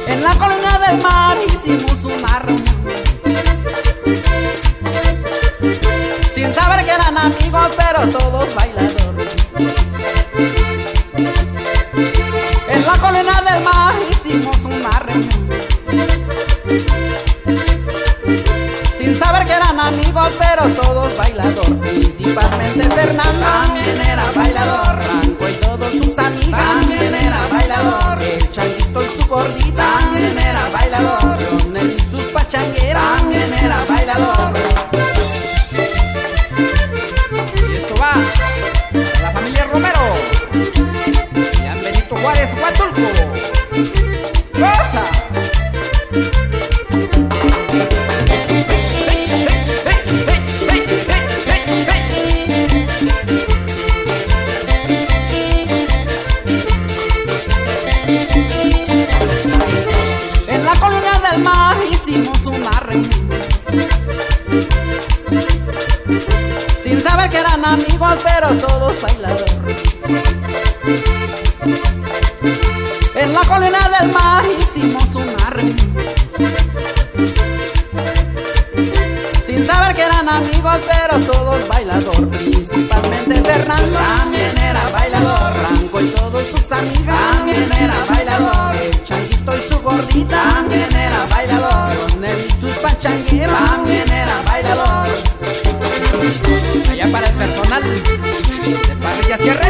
En la colina del mar hicimos una reunión, sin saber que eran amigos, pero todos bailadores. En la colina del mar hicimos una reunión, sin saber que eran amigos, pero todos bailador. Principalmente Fernando también era bailador, Ranco y todos sus amigos también era bailador, el Changuito y su gordita también era bailador, Leonel y sus pachangueras también era bailador. Y esto va a la familia Romero y a Benito Juárez, Huatulco. ¡Goza! En la colina del mar hicimos una reunión, sin saber que eran amigos, pero todos bailadores. En la colina del mar hicimos una reunión, sin saber que eran amigos, pero todos bailador. Principalmente Fernando también era bailador, Ranco y todos sus amigos también era bailador, el Changuito y su gordita también era bailador, Leonel y sus pachangueros también era bailador. Allá para el personal de Parrilla Sierra.